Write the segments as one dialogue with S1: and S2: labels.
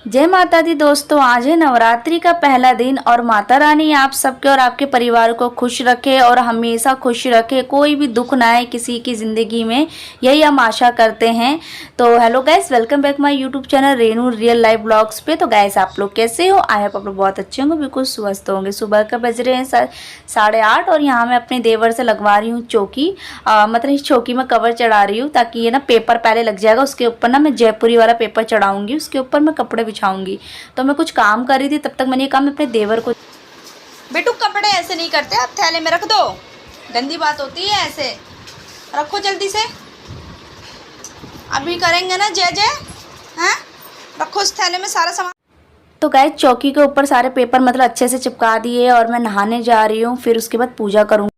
S1: जय माता दी दोस्तों, आज है नवरात्रि का पहला दिन और माता रानी आप सबके और आपके परिवार को खुश रखे और हमेशा खुश रखे, कोई भी दुख ना आए किसी की ज़िंदगी में, यही हम आशा करते हैं। तो hello guys, welcome back my YouTube channel Renu real life blogs पे। तो गाइस आप लोग कैसे हो? आई होप आप लोग बहुत अच्छे होंगे, बिल्कुल स्वस्थ होंगे। सुबह का बज रहे हैं 8:30 और यहाँ मैं अपने देवर से लगवा रही हूँ चौकी। मतलब इस चौकी में कवर चढ़ा रही हूँ ताकि ये ना पेपर पहले लग जाएगा, उसके ऊपर ना मैं जयपुरी वाला पेपर चढ़ाऊंगी, उसके ऊपर मैं कपड़े बिछाऊंगी। तो मैं कुछ काम कर रही थी, तब तक मैंने ये काम अपने देवर को।
S2: बेटू कपड़े ऐसे नहीं करते, आप थैले में रख दो, गंदी बात होती है। ऐसे रखो जल्दी से, अभी करेंगे ना जय जय। हैं, रखो उस थैले में सारा सामान।
S1: तो गाइस चौकी के ऊपर सारे पेपर मतलब अच्छे से चिपका दिए और मैं नहाने जा रही हूँ, फिर उसके बाद पूजा करूँगी।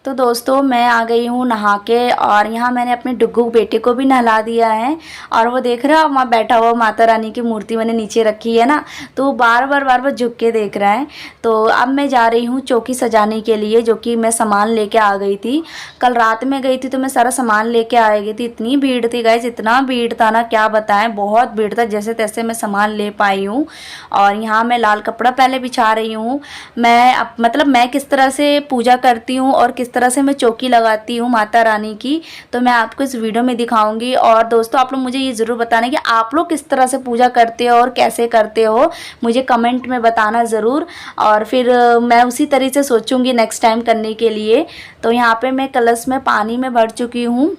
S1: तो दोस्तों मैं आ गई हूँ नहा के और यहाँ मैंने अपने डुग्गू बेटे को भी नहला दिया है। और वो देख रहा है वहाँ बैठा हुआ माता रानी की मूर्ति मैंने नीचे रखी है ना, तो वो बार बार झुक के देख रहा है। तो अब मैं जा रही हूँ चौकी सजाने के लिए, जो कि मैं सामान लेके आ गई थी। कल रात में गई थी तो मैं सारा सामान लेके आ गई थी। इतनी भीड़ थी गाइस, इतना भीड़ था ना क्या बताएं, बहुत भीड़ था। जैसे तैसे मैं सामान ले पाई हूँ। और यहाँ मैं लाल कपड़ा पहले बिछा रही हूँ। मतलब मैं किस तरह से पूजा करती हूँ और किस तरह से मैं चौकी लगाती हूँ माता रानी की, तो मैं आपको इस वीडियो में दिखाऊंगी। और दोस्तों आप लोग मुझे ये ज़रूर बताना कि आप लोग किस तरह से पूजा करते हो और कैसे करते हो, मुझे कमेंट में बताना ज़रूर। और फिर मैं उसी तरीके से सोचूंगी नेक्स्ट टाइम करने के लिए। तो यहाँ पे मैं कलश में पानी में भर चुकी हूँ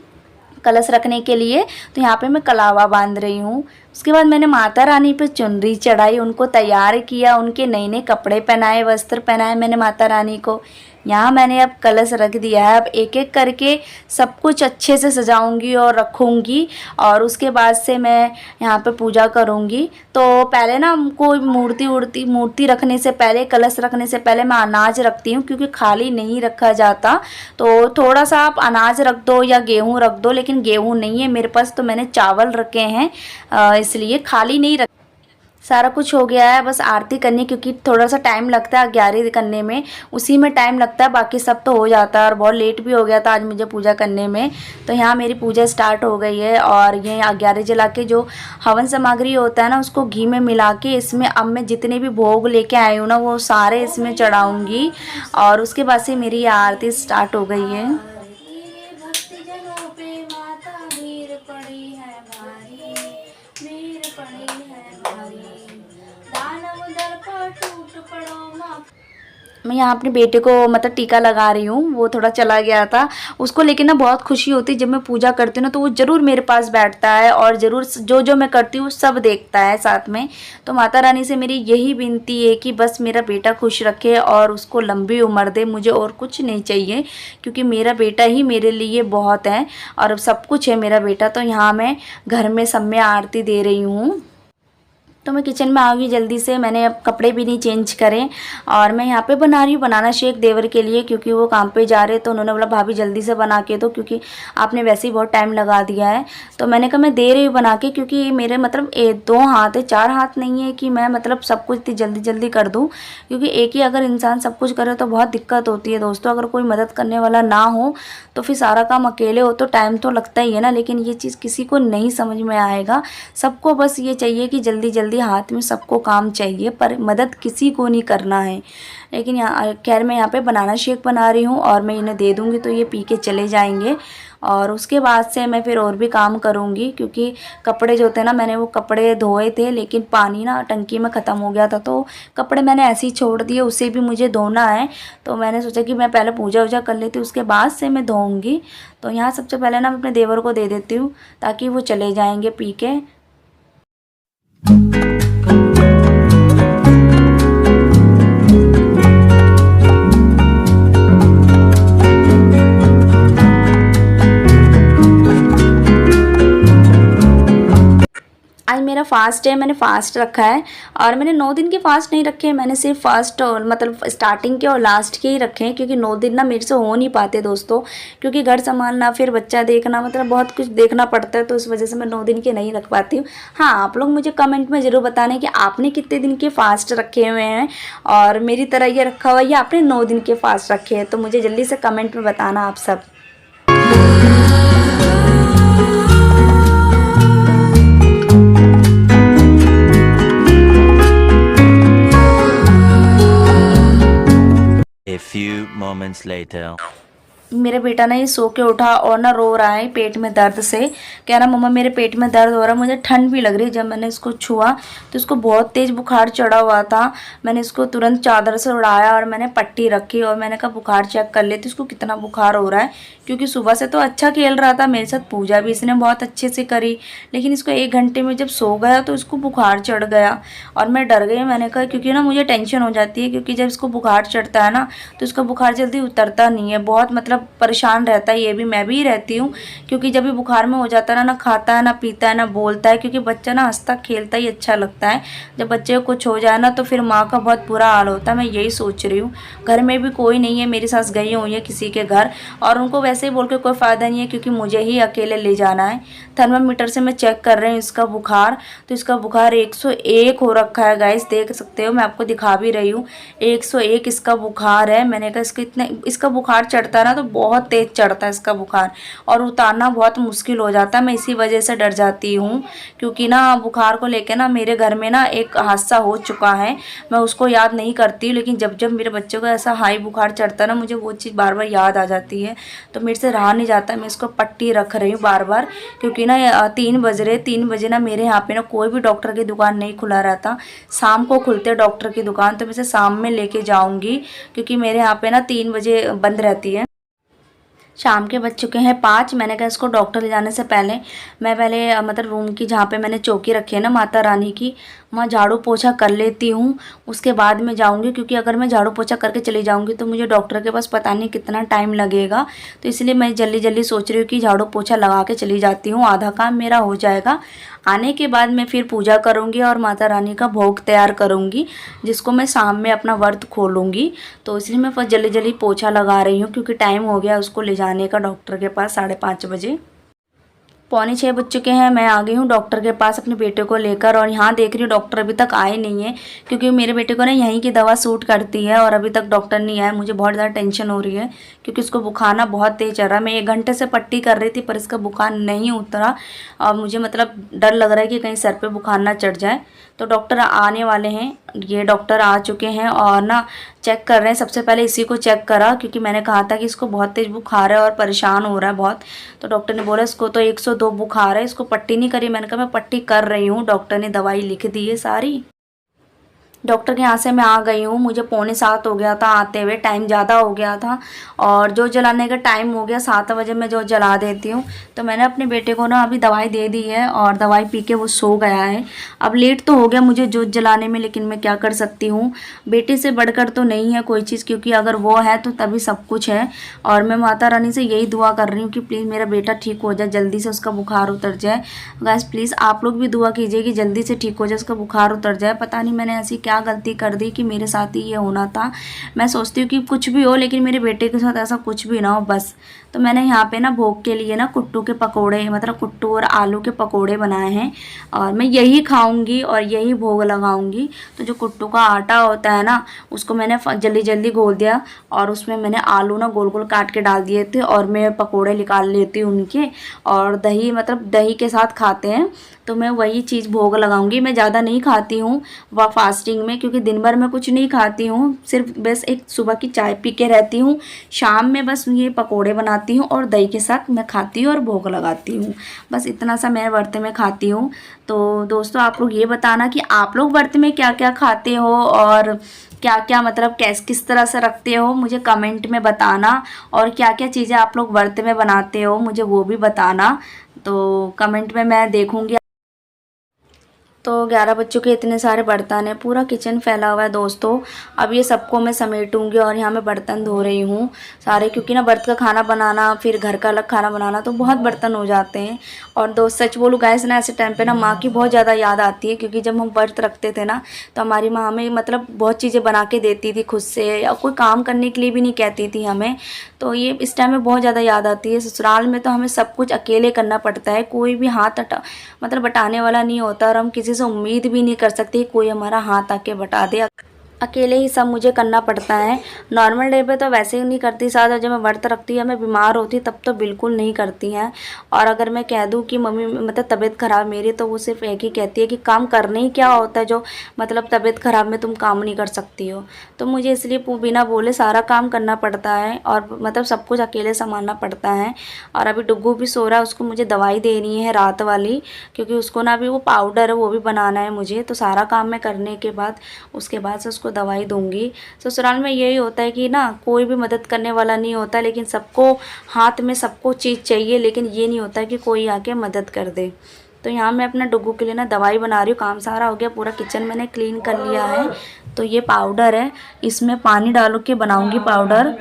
S1: कलश रखने के लिए। तो यहाँ पे मैं कलावा बांध रही हूँ। उसके बाद मैंने माता रानी पे चुनरी चढ़ाई, उनको तैयार किया, उनके नए नए कपड़े पहनाए, वस्त्र पहनाए मैंने माता रानी को। यहाँ मैंने अब कलश रख दिया है। अब एक एक करके सब कुछ अच्छे से सजाऊंगी और रखूंगी और उसके बाद से मैं यहाँ पे पूजा करूंगी। तो पहले ना कोई मूर्ति रखने से पहले, कलश रखने से पहले मैं अनाज रखती हूँ, क्योंकि खाली नहीं रखा जाता। तो थोड़ा सा आप अनाज रख दो या गेहूँ रख दो, लेकिन गेहूँ नहीं है मेरे पास तो मैंने चावल रखे हैं, इसलिए खाली नहीं रख। सारा कुछ हो गया है, बस आरती करनी, क्योंकि थोड़ा सा टाइम लगता है ग्यारह करने में, उसी में टाइम लगता है, बाकी सब तो हो जाता है। और बहुत लेट भी हो गया था आज मुझे पूजा करने में। तो यहाँ मेरी पूजा स्टार्ट हो गई है। और ये 11 जला के जो हवन सामग्री होता है ना, उसको घी में मिला के इसमें अब मैं जितने भी भोग लेके आई हूँ ना, वो सारे इसमें चढ़ाऊँगी। और उसके बाद से मेरी आरती स्टार्ट हो गई है। मैं यहाँ अपने बेटे को मतलब टीका लगा रही हूँ, वो थोड़ा चला गया था उसको, लेकिन ना बहुत खुशी होती है जब मैं पूजा करती हूँ ना, तो वो ज़रूर मेरे पास बैठता है और ज़रूर जो जो मैं करती हूँ सब देखता है साथ में। तो माता रानी से मेरी यही विनती है कि बस मेरा बेटा खुश रखे और उसको लंबी उम्र दे, मुझे और कुछ नहीं चाहिए, क्योंकि मेरा बेटा ही मेरे लिए बहुत है और सब कुछ है मेरा बेटा। तो यहाँ मैं घर में सब में आरती दे रही हूँ। तो मैं किचन में आ गई जल्दी से, मैंने अब कपड़े भी नहीं चेंज करें और मैं यहाँ पे बना रही हूँ बनाना शेक देवर के लिए, क्योंकि वो काम पे जा रहे। तो उन्होंने बोला भाभी जल्दी से बना के दो, क्योंकि आपने वैसे ही बहुत टाइम लगा दिया है। तो मैंने कहा मैं दे रही हूँ बना के, क्योंकि मेरे मतलब 2 हाथ है, 4 हाथ नहीं है कि मैं मतलब सब कुछ इतनी जल्दी कर दूँ, क्योंकि एक ही अगर इंसान सब कुछ करे तो बहुत दिक्कत होती है दोस्तों। अगर कोई मदद करने वाला ना हो तो फिर सारा काम अकेले हो तो टाइम तो लगता ही है ना। लेकिन ये चीज़ किसी को नहीं समझ में आएगा, सबको बस ये चाहिए कि जल्दी जल्दी हाथ में सबको काम चाहिए, पर मदद किसी को नहीं करना है। लेकिन यहाँ खैर मैं यहाँ पे बनाना शेक बना रही हूँ और मैं इन्हें दे दूँगी तो ये पी के चले जाएंगे। और उसके बाद से मैं फिर और भी काम करूँगी, क्योंकि कपड़े जो थे ना, मैंने वो कपड़े धोए थे लेकिन पानी ना टंकी में ख़त्म हो गया था, तो कपड़े मैंने ऐसे ही छोड़ दिए, उसे भी मुझे धोना है। तो मैंने सोचा कि मैं पहले पूजा वूजा कर लेती हूँ, उसके बाद से मैं धोऊँगी। तो यहाँ सबसे पहले ना मैं अपने देवर को दे देती हूँ ताकि वो चले जाएँगे पी के। आज मेरा फास्ट है, मैंने फास्ट रखा है और मैंने 9 दिन के फास्ट नहीं रखे हैं, मैंने सिर्फ फर्स्ट और मतलब स्टार्टिंग के और लास्ट के ही रखे हैं, क्योंकि 9 दिन ना मेरे से हो नहीं पाते दोस्तों, क्योंकि घर संभालना फिर बच्चा देखना मतलब बहुत कुछ देखना पड़ता है, तो इस वजह से मैं 9 दिन के नहीं रख पाती हूँ। हाँ, आप लोग मुझे कमेंट में ज़रूर बताना कि आपने कितने दिन के फास्ट रखे हुए हैं और मेरी तरह ये रखा हुआ है या आपने 9 दिन के फास्ट रखे हैं, तो मुझे जल्दी से कमेंट में बताना आप सब।
S3: moments later.
S1: मेरा बेटा ना ये सो के उठा और ना रो रहा है पेट में दर्द से। कह रहा मम्मा मेरे पेट में दर्द हो रहा है, मुझे ठंड भी लग रही है। जब मैंने इसको छुआ तो इसको बहुत तेज़ बुखार चढ़ा हुआ था। मैंने इसको तुरंत चादर से उड़ाया और मैंने पट्टी रखी और मैंने कहा बुखार चेक कर लेती इसको कितना बुखार हो रहा है, क्योंकि सुबह से तो अच्छा खेल रहा था मेरे साथ, पूजा भी इसने बहुत अच्छे से करी, लेकिन इसको 1 घंटे में जब सो गया तो इसको बुखार चढ़ गया और मैं डर गई। मैंने कहा क्योंकि ना मुझे टेंशन हो जाती है, क्योंकि जब इसको बुखार चढ़ता है ना तो इसका बुखार जल्दी उतरता नहीं है, बहुत मतलब परेशान रहता है। ये भी मैं भी रहती हूँ, क्योंकि जब भी बुखार में हो जाता है ना खाता है ना पीता है ना बोलता है, क्योंकि बच्चा ना हंसता खेलता ही अच्छा लगता है। जब बच्चे को कुछ हो जाए ना तो फिर माँ का बहुत बुरा हाल होता है। मैं यही सोच रही हूँ, घर में भी कोई नहीं है, मेरी सास गई हुई है किसी के घर और उनको वैसे ही बोल के कोई फ़ायदा नहीं है, क्योंकि मुझे ही अकेले ले जाना है। थर्मामीटर से मैं चेक कर रही हूँ इसका बुखार, तो इसका बुखार 101 हो रखा है गाइस, देख सकते हो, मैं आपको दिखा भी रही हूँ 101 इसका बुखार है। मैंने कहा इसका बुखार चढ़ता है ना तो बहुत तेज़ चढ़ता है इसका बुखार और उतारना बहुत मुश्किल हो जाता है। मैं इसी वजह से डर जाती हूँ, क्योंकि ना बुखार को लेके ना मेरे घर में ना एक हादसा हो चुका है, मैं उसको याद नहीं करती, लेकिन जब जब मेरे बच्चे को ऐसा हाई बुखार चढ़ता है ना मुझे वो चीज़ बार बार याद आ जाती है, तो मेरे से रहा नहीं जाता। मैं इसको पट्टी रख रही हूँ बार बार, क्योंकि ना 3 बजे ना मेरे यहाँ पे ना कोई भी डॉक्टर की दुकान नहीं खुला रहता, शाम को खुलते हैं डॉक्टर की दुकान, तो मैं इसे शाम में लेके जाऊँगी, क्योंकि मेरे यहाँ पे ना 3 बजे बंद रहती है। शाम के बज चुके हैं 5। मैंने कहा इसको डॉक्टर ले जाने से पहले मैं पहले मतलब रूम की जहाँ पे मैंने चौकी रखी है ना माता रानी की, वहाँ झाड़ू पोछा कर लेती हूँ, उसके बाद में जाऊँगी, क्योंकि अगर मैं झाड़ू पोछा करके चली जाऊँगी तो मुझे डॉक्टर के पास पता नहीं कितना टाइम लगेगा, तो इसलिए मैं जल्दी जल्दी सोच रही हूँ कि झाड़ू पोछा लगा के चली जाती हूँ, आधा काम मेरा हो जाएगा। आने के बाद मैं फिर पूजा करूँगी और माता रानी का भोग तैयार करूँगी, जिसको मैं शाम में अपना व्रत खोलूँगी, तो इसलिए मैं बस जल्दी जल्दी पोछा लगा रही हूँ, क्योंकि टाइम हो गया उसको ले जाने का डॉक्टर के पास 5:30 बजे। 5:45 बज चुके हैं, मैं आ गई हूँ डॉक्टर के पास अपने बेटे को लेकर, और यहाँ देख रही हूँ डॉक्टर अभी तक आए नहीं है, क्योंकि मेरे बेटे को ना यहीं की दवा सूट करती है और अभी तक डॉक्टर नहीं आया। मुझे बहुत ज़्यादा टेंशन हो रही है, क्योंकि उसको बुखार ना बहुत तेज़ चल रहा है। मैं 1 घंटे से पट्टी कर रही थी पर इसका बुखार नहीं उतरा और मुझे मतलब डर लग रहा है कि कहीं सर पर बुखार ना चढ़ जाए। तो डॉक्टर आने वाले हैं, ये डॉक्टर आ चुके हैं और ना चेक कर रहे हैं। सबसे पहले इसी को चेक करा, क्योंकि मैंने कहा था कि इसको बहुत तेज़ बुखार है और परेशान हो रहा है बहुत, तो डॉक्टर ने बोला इसको तो 102 बुखार है, इसको पट्टी नहीं करी। मैंने कहा मैं पट्टी कर रही हूँ, डॉक्टर ने दवाई लिख दी है सारी। डॉक्टर के यहाँ से मैं आ गई हूँ, मुझे 6:45 हो गया था आते हुए, टाइम ज़्यादा हो गया था और जो जलाने का टाइम हो गया 7 बजे मैं जो जला देती हूँ। तो मैंने अपने बेटे को ना अभी दवाई दे दी है और दवाई पी के वो सो गया है। अब लेट तो हो गया मुझे जोत जलाने में, लेकिन मैं क्या कर सकती हूँ, बेटे से बढ़कर तो नहीं है कोई चीज़, क्योंकि अगर वो है तो तभी सब कुछ है। और मैं माता रानी से यही दुआ कर रही हूँ कि प्लीज़ मेरा बेटा ठीक हो जाए, जल्दी से उसका बुखार उतर जाए। गाइस प्लीज़ आप लोग भी दुआ कीजिए कि जल्दी से ठीक हो जाए, उसका बुखार उतर जाए। पता नहीं मैंने ऐसी क्या गलती कर दी कि मेरे साथ ही ये होना था। मैं सोचती हूँ कि कुछ भी हो लेकिन मेरे बेटे के साथ ऐसा कुछ भी ना हो बस। तो मैंने यहाँ पे ना भोग के लिए ना कुट्टू के पकोड़े, मतलब कुट्टू और आलू के पकोड़े बनाए हैं और मैं यही खाऊंगी और यही भोग लगाऊंगी। तो जो कुट्टू का आटा होता है ना उसको मैंने जल्दी जल्दी घोल दिया और उसमें मैंने आलू ना गोल गोल काट के डाल दिए थे और मैं पकोड़े निकाल लेती हूँ उनके, और दही मतलब दही के साथ खाते हैं, तो मैं वही चीज़ भोग लगाऊंगी। मैं ज़्यादा नहीं खाती हूँ वह फास्टिंग में, क्योंकि दिन भर मैं कुछ नहीं खाती हूँ, सिर्फ बस एक सुबह की चाय पी के रहती हूँ, शाम में बस ये पकोड़े बनाती हूँ और दही के साथ मैं खाती हूँ और भोग लगाती हूँ। बस इतना सा मैं व्रत में खाती हूँ। तो दोस्तों आप लोग ये बताना कि आप लोग व्रत में क्या क्या खाते हो और क्या क्या मतलब किस तरह से रखते हो, मुझे कमेंट में बताना, और क्या क्या चीज़ें आप लोग व्रत में बनाते हो मुझे वो भी बताना, तो कमेंट में मैं देखूँगी। तो 11 बज चुके, इतने सारे बर्तन हैं, पूरा किचन फैला हुआ है दोस्तों। अब ये सबको मैं समेटूंगी और यहाँ मैं बर्तन धो रही हूँ सारे, क्योंकि ना व्रत का खाना बनाना फिर घर का अलग खाना बनाना तो बहुत बर्तन हो जाते हैं। और दोस्त सच बोलूँ गाइस ना ऐसे टाइम पे ना माँ की बहुत ज़्यादा याद आती है, क्योंकि जब हम व्रत रखते थे ना तो हमारी माँ हमें मतलब बहुत चीज़ें बना के देती थी खुद से, या कोई काम करने के लिए भी नहीं कहती थी हमें, तो ये इस टाइम में बहुत ज़्यादा याद आती है। ससुराल में तो हमें सब कुछ अकेले करना पड़ता है, कोई भी हाथ मतलब बटाने वाला नहीं होता, और हम किसी से उम्मीद भी नहीं कर सकते कोई हमारा हाथ आके बटा दे। अकेले ही सब मुझे करना पड़ता है। नॉर्मल डे पे तो वैसे ही नहीं करती, साथ जब मैं व्रत रखती है, मैं बीमार होती तब तो बिल्कुल नहीं करती हैं। और अगर मैं कह दूं कि मम्मी मतलब तबीयत ख़राब मेरी, तो वो सिर्फ एक ही कहती है कि काम करने ही क्या होता है जो मतलब तबीयत ख़राब में तुम काम नहीं कर सकती हो। तो मुझे इसलिए बिना बोले सारा काम करना पड़ता है और मतलब सब कुछ अकेले संभालना पड़ता है। और अभी डुग्गू भी सो रहा है, उसको मुझे दवाई देनी है रात वाली, क्योंकि उसको ना अभी वो पाउडर है वो भी बनाना है मुझे। तो सारा काम मैं करने के बाद उसके बाद से उसको दवाई दूंगी। ससुराल में यही होता है कि ना कोई भी मदद करने वाला नहीं होता, लेकिन सबको हाथ में सबको चीज़ चाहिए, लेकिन ये नहीं होता कि कोई आके मदद कर दे। तो यहाँ मैं अपना डुग्गू के लिए ना दवाई बना रही हूँ। काम सारा हो गया, पूरा किचन मैंने क्लीन कर लिया है। तो ये पाउडर है, इसमें पानी डाल के बनाऊंगी पाउडर,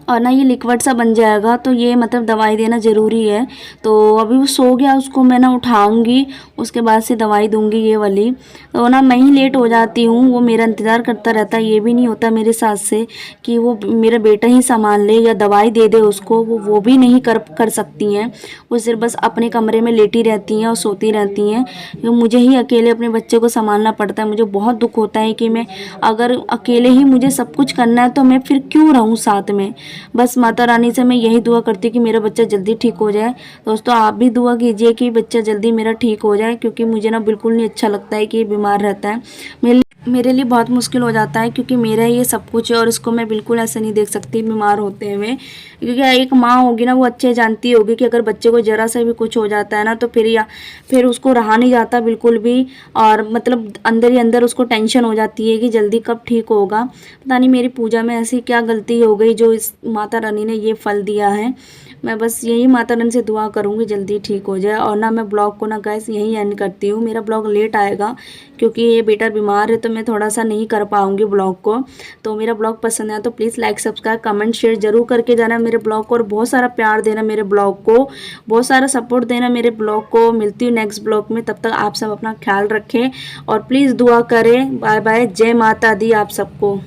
S1: और ना ये लिक्विड सा बन जाएगा। तो ये मतलब दवाई देना ज़रूरी है। तो अभी वो सो गया, उसको मैं ना उठाऊंगी, उसके बाद से दवाई दूंगी ये वाली। तो ना मैं ही लेट हो जाती हूँ, वो मेरा इंतज़ार करता रहता है। ये भी नहीं होता मेरे साथ से कि वो मेरा बेटा ही संभाल ले या दवाई दे दे उसको, वो भी नहीं कर सकती हैं। वो सिर्फ बस अपने कमरे में लेटी रहती हैं और सोती रहती हैं। तो मुझे ही अकेले अपने बच्चे को संभालना पड़ता है। मुझे बहुत दुख होता है कि मैं अगर अकेले ही मुझे सब कुछ करना है तो मैं फिर क्यों रहूँ साथ में। बस माता रानी से मैं यही दुआ करती हूँ कि मेरा बच्चा जल्दी ठीक हो जाए। दोस्तों आप भी दुआ कीजिए कि बच्चा जल्दी मेरा ठीक हो जाए, क्योंकि मुझे ना बिल्कुल नहीं अच्छा लगता है कि ये बीमार रहता है। मेरे लिए बहुत मुश्किल हो जाता है, क्योंकि मेरा ये सब कुछ है और इसको मैं बिल्कुल ऐसे नहीं देख सकती बीमार होते हुए। क्योंकि एक माँ होगी ना, वो अच्छे जानती होगी कि अगर बच्चे को ज़रा सा भी कुछ हो जाता है ना, तो फिर उसको रहा नहीं जाता बिल्कुल भी। और मतलब अंदर ही अंदर उसको टेंशन हो जाती है कि जल्दी कब ठीक होगा। पता नहीं मेरी पूजा में ऐसी क्या गलती हो गई जो इस माता रानी ने ये फल दिया है। मैं बस यही माता रानी से दुआ करूँगी जल्दी ठीक हो जाए। और ना मैं ब्लॉग को ना गाइस यहीं एंड करती हूँ। मेरा ब्लॉग लेट आएगा क्योंकि ये बेटा बीमार है, तो मैं थोड़ा सा नहीं कर पाऊँगी ब्लॉग को। तो मेरा ब्लॉग पसंद आया तो please like subscribe comment share ज़रूर करके जाना मेरे ब्लॉग को, और बहुत सारा प्यार देना मेरे ब्लॉग को, बहुत सारा सपोर्ट देना मेरे ब्लॉग को। मिलती हूँ नेक्स्ट ब्लॉग में, तब तक आप सब अपना ख्याल रखें और प्लीज़ दुआ करें। बाय बाय, जय माता दी आप सबको।